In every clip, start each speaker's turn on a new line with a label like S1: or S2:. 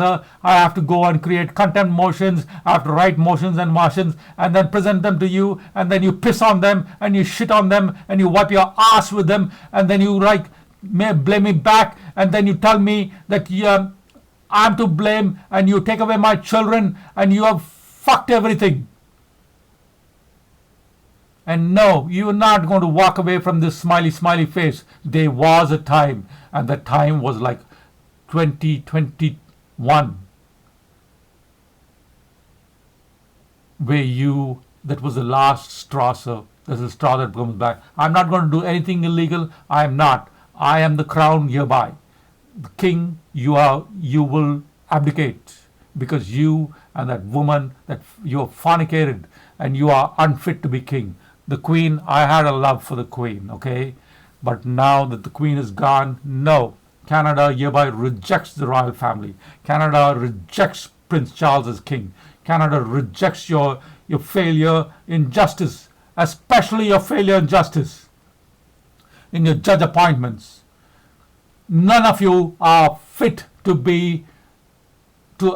S1: I have to go and create contempt motions, I have to write motions and motions and then present them to you, and then you piss on them and you shit on them and you wipe your ass with them, and then you blame me back, and then you tell me that I'm to blame and you take away my children and you have fucked everything. And no, you're not going to walk away from this smiley face. There was a time, and the time was like 2021, where that was the last straw, sir. There's a straw that comes back. I'm not going to do anything illegal. I am not. I am the crown hereby. The king, you will abdicate, because you and that woman that you have fornicated, and you are unfit to be king. The queen, I had a love for the queen, okay? But now that the queen is gone, no. Canada hereby rejects the royal family. Canada rejects Prince Charles as king. Canada rejects your failure in justice, especially your failure in justice in your judge appointments. None of you are fit to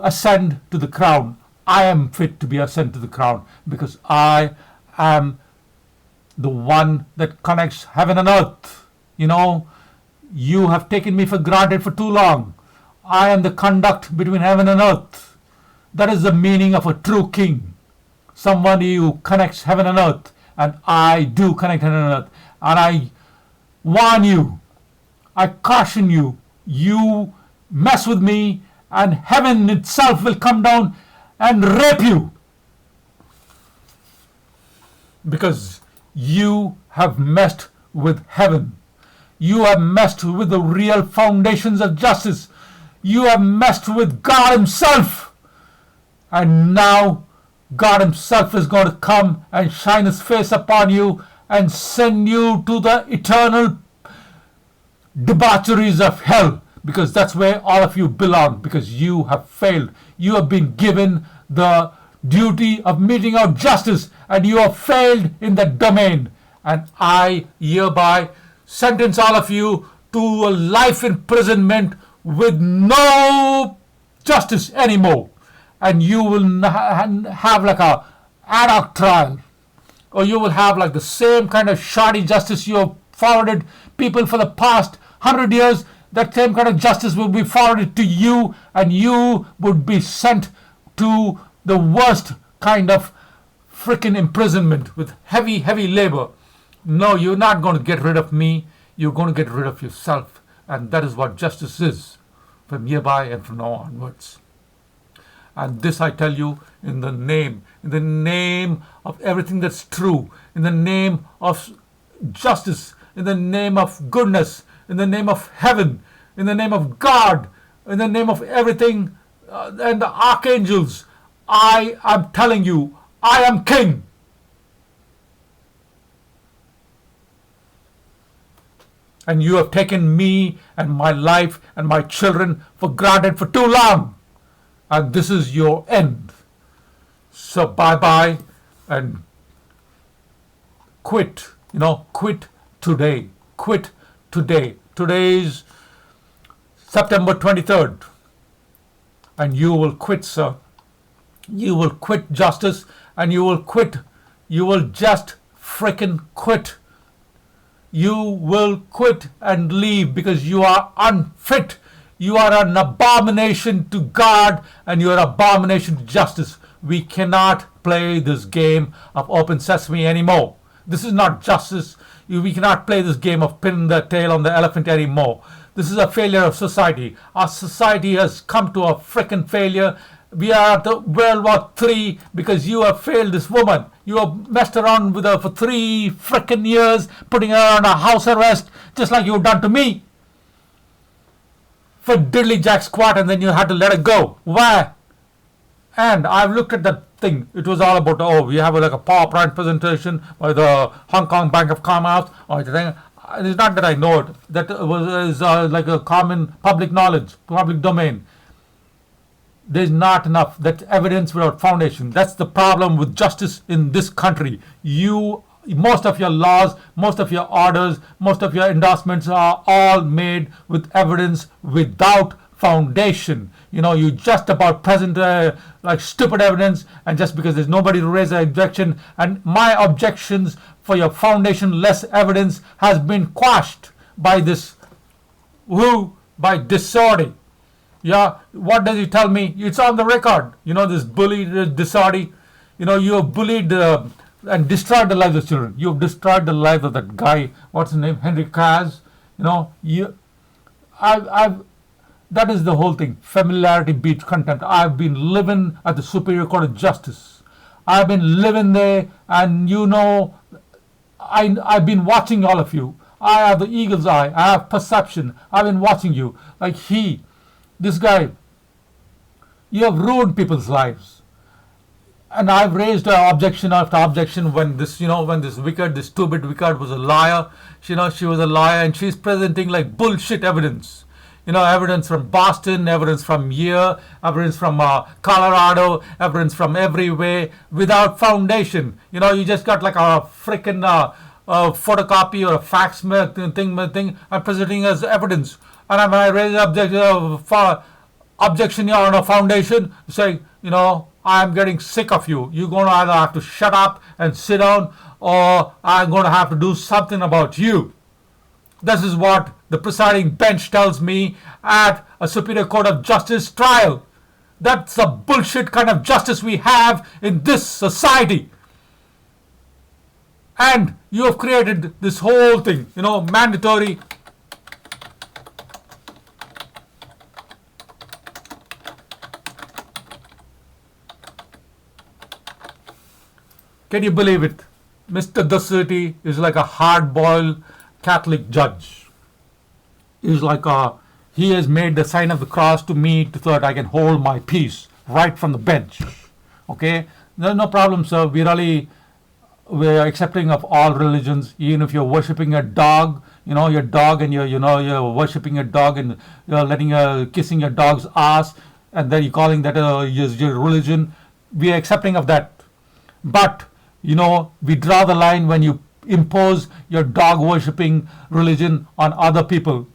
S1: ascend to the crown. I am fit to be ascend to the crown, because I am the one that connects heaven and earth. You have taken me for granted for too long. I am the conduct between heaven and earth. That is the meaning of a true king. Somebody who connects heaven and earth. And I do connect heaven and earth. And I warn you, I caution you, you mess with me and heaven itself will come down and rape you. Because you have messed with heaven. You have messed with the real foundations of justice. You have messed with God himself. And now God himself is going to come and shine his face upon you and send you to the eternal debaucheries of hell. Because that's where all of you belong. Because you have failed. You have been given the duty of meting out justice, and you have failed in that domain. And I hereby sentence all of you to a life imprisonment with no justice anymore. And you will have like a ad hoc trial, or you will have like the same kind of shoddy justice you have forwarded people for the past 100 years. That same kind of justice will be forwarded to you, and you would be sent to the worst kind of freaking imprisonment with heavy labor. No, you're not going to get rid of me. You're going to get rid of yourself. And that is what justice is from hereby and from now onwards. And this I tell you in the name of everything that's true, in the name of justice, in the name of goodness, in the name of heaven, in the name of God, in the name of everything and the archangels. I am telling you, I am king. And you have taken me and my life and my children for granted for too long. And this is your end. So bye-bye and quit. Quit today. Quit today. Today's September 23rd. And you will quit, sir. You will quit justice, and you will quit. You will just freaking quit. You will quit and leave because you are unfit. You are an abomination to God, and you are an abomination to justice. We cannot play this game of open sesame anymore. This is not justice. We cannot play this game of pinning the tail on the elephant anymore. This is a failure of society. Our society has come to a freaking failure. We are at World War III because you have failed this woman. You have messed around with her for 3 freaking years, putting her on a house arrest, just like you've done to me. For diddly jack squat, and then you had to let her go. Why? And I've looked at that thing. It was all about, we have like a PowerPoint presentation by the Hong Kong Bank of Commerce. It's not that I know it. That is like a common public knowledge, public domain. There's not enough. That's evidence without foundation. That's the problem with justice in this country. Most of your laws, most of your orders, most of your endorsements are all made with evidence without foundation. You just about present like stupid evidence, and just because there's nobody to raise an objection, and my objections for your foundation-less evidence has been quashed by this by Dissorty. Yeah, what does he tell me? It's on the record. This bully Dissorty. You have bullied and destroyed the lives of children. You have destroyed the life of that guy. What's his name? Henry Kaz. That is the whole thing. Familiarity beats contempt. I've been living at the Superior Court of Justice. I've been living there, and I've been watching all of you. I have the eagle's eye. I have perception. I've been watching you. Like this guy, you have ruined people's lives. And I've raised objection after objection when this stupid wicked was a liar. She was a liar, and she's presenting like bullshit evidence. Evidence from Boston, evidence from here, evidence from Colorado, evidence from everywhere, without foundation. You just got like a freaking photocopy or a fax thing. I'm presenting as evidence, and when I raise objection here on a foundation, saying, I'm getting sick of you. You're going to either have to shut up and sit down, or I'm going to have to do something about you. This is what the presiding bench tells me at a Superior Court of Justice trial. That's the bullshit kind of justice we have in this society. And you have created this whole thing, mandatory. Can you believe it? Mr. Dasati is like a hard-boiled Catholic judge. He's like he has made the sign of the cross to me so that I can hold my peace right from the bench. Okay? There's no problem, sir. We're accepting of all religions, even if you're worshipping a dog, your dog, and you're worshipping a dog, and you're kissing your dog's ass, and then you're calling that your religion. We're accepting of that. But we draw the line when you impose your dog worshipping religion on other people.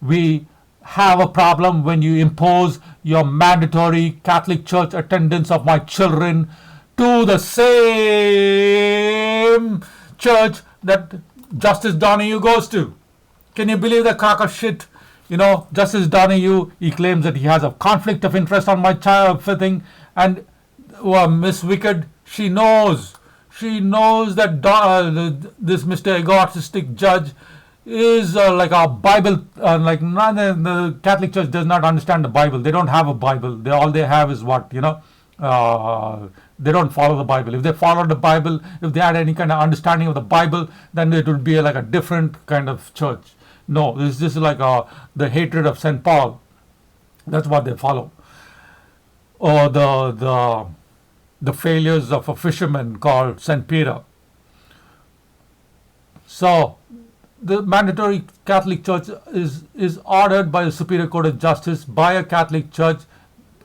S1: We have a problem when you impose your mandatory Catholic Church attendance of my children to the same church that Justice Donahue goes to. Can you believe the crock of shit? Justice Donahue, he claims that he has a conflict of interest on my child thing, and Miss Wicked, she knows that this Mr. Egotistic judge is like a Bible, the Catholic Church does not understand the Bible. They don't have a Bible. All they have is what, they don't follow the Bible. If they followed the Bible, if they had any kind of understanding of the Bible, then it would be like a different kind of church. No, this is like the hatred of St. Paul. That's what they follow. Or the failures of a fisherman called St. Peter. So, the mandatory Catholic Church is ordered by the Superior Court of Justice by a Catholic Church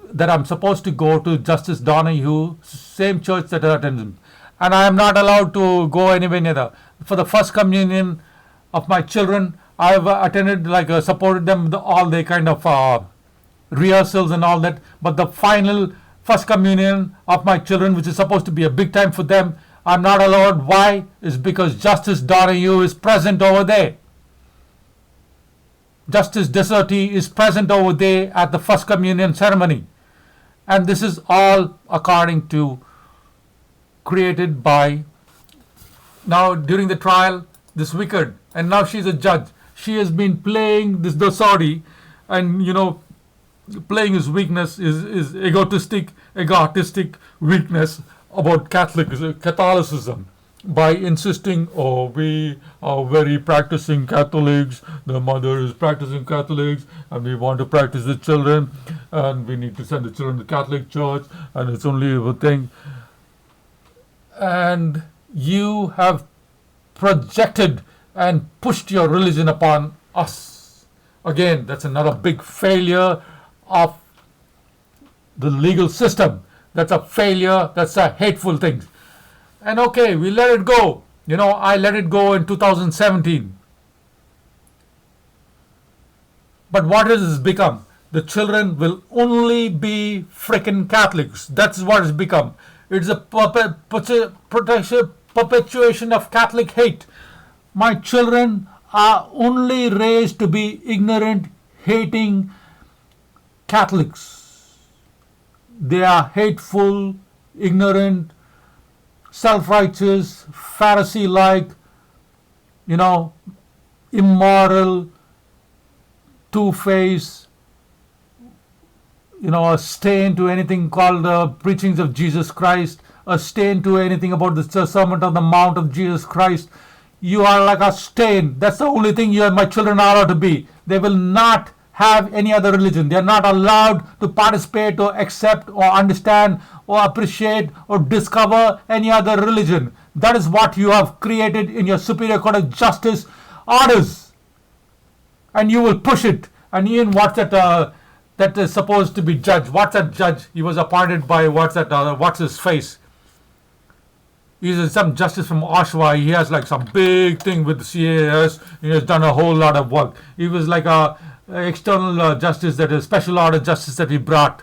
S1: that I'm supposed to go to Justice Donahue, same church that I attended. And I am not allowed to go anywhere near that. For the first communion of my children, I've attended, supported them with all the kind of rehearsals and all that. But the final first communion of my children, which is supposed to be a big time for them, I'm not allowed. Why? Is because Justice Donahue is present over there. Justice Dasati is present over there at the first communion ceremony. And this is all according to created by, now during the trial, this wicked, and now she's a judge. She has been playing this Dasati, and playing his weakness, is egotistic weakness about Catholicism by insisting, we are very practicing Catholics, the mother is practicing Catholics, and we want to practice the children, and we need to send the children to the Catholic Church, and it's only a thing. And you have projected and pushed your religion upon us. Again, that's another big failure of the legal system. That's a failure. That's a hateful thing. And okay, we let it go. I let it go in 2017. But what has this become? The children will only be frickin' Catholics. That's what it's become. It's a perpetuation of Catholic hate. My children are only raised to be ignorant, hating Catholics. They are hateful, ignorant, self-righteous, Pharisee-like, immoral, two-faced, a stain to anything called the preachings of Jesus Christ, a stain to anything about the Sermon on the Mount of Jesus Christ. You are like a stain. That's the only thing my children are allowed to be. They will not have any other religion. They are not allowed to participate or accept or understand or appreciate or discover any other religion. That is what you have created in your Superior Court of Justice orders. And you will push it. And even what's that is supposed to be judge. What's that judge? He was appointed by what's his face? He's some justice from Oshawa. He has like some big thing with the CAS. He has done a whole lot of work. He was like a external justice, that is special order justice that he brought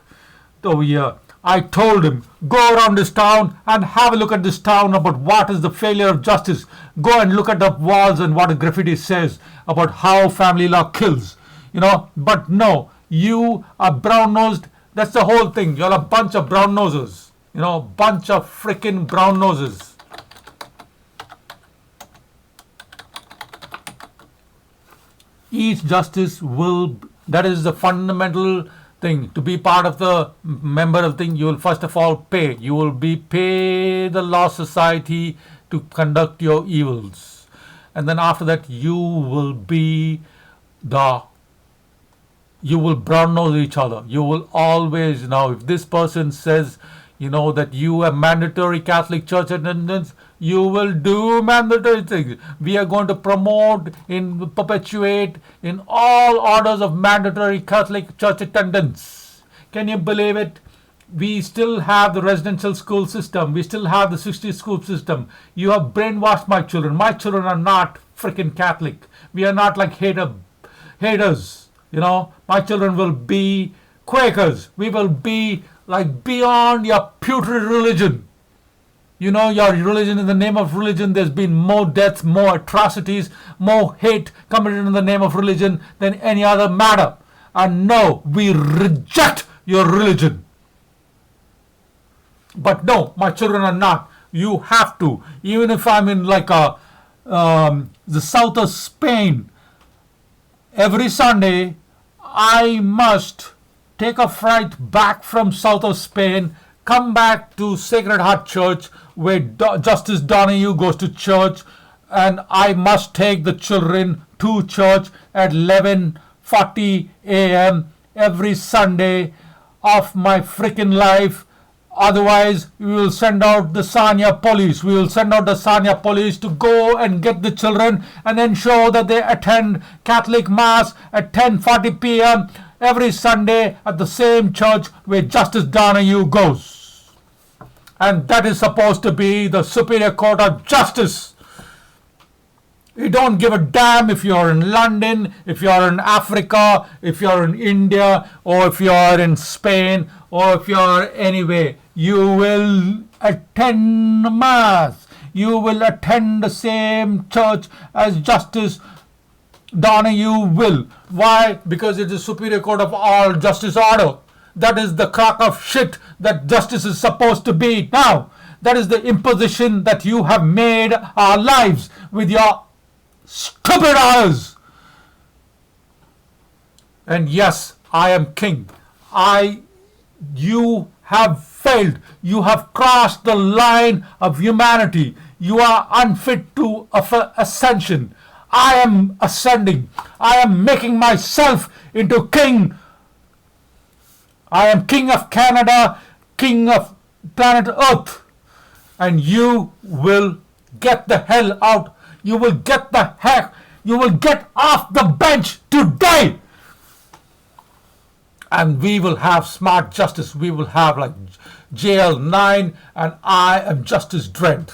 S1: over here. I told him, go around this town and have a look at this town about what is the failure of justice. Go and look at the walls and what the graffiti says about how family law kills. But no, you are brown-nosed. That's the whole thing. You're a bunch of brown noses. Bunch of freaking brown noses. Each justice that is the fundamental thing. To be part of the member of the thing, you will first of all pay. You will pay the law society to conduct your evils. And then after that, you will brown nose each other. You will always, if this person says, that you have mandatory Catholic church attendance, you will do mandatory things. We are going to perpetuate in all orders of mandatory Catholic church attendance. Can you believe it? We still have the residential school system. We still have the 60s school system. You have brainwashed my children. My children are not freaking Catholic. We are not like haters. My children will be Quakers. We will be like beyond your putrid religion. Your religion, in the name of religion, there's been more deaths, more atrocities, more hate committed in the name of religion than any other matter. And no, we reject your religion. But no, my children are not. You have to. Even if I'm in like the south of Spain, every Sunday I must take a flight back from south of Spain, come back to Sacred Heart Church, where Justice Donahue goes to church, and I must take the children to church at 11:40 a.m. every Sunday of my freaking life. Otherwise, we will send out the Sanya police. We will send out the Sanya police to go and get the children and ensure that they attend Catholic Mass at 10:40 p.m. every Sunday at the same church where Justice Donahue goes. And that is supposed to be the Superior Court of Justice. You don't give a damn if you're in London, if you're in Africa, if you're in India, or if you're in Spain, or if you're anywhere. You will attend Mass. You will attend the same church as Justice Donahue will. Why? Because it is Superior Court of all justice order. That is the crock of shit that justice is supposed to be now. That is the imposition that you have made our lives with your stupid orders. And yes, I am king. You have failed. You have crossed the line of humanity. You are unfit to ascension. I am ascending. I am making myself into king. I am king of Canada, king of planet Earth. And you will get the hell out. You will get off the bench today. And we will have smart justice. We will have like jail 9, and I am Justice Dredd.